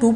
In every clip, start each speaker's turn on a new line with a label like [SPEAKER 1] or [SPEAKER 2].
[SPEAKER 1] 2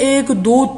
[SPEAKER 1] 1 2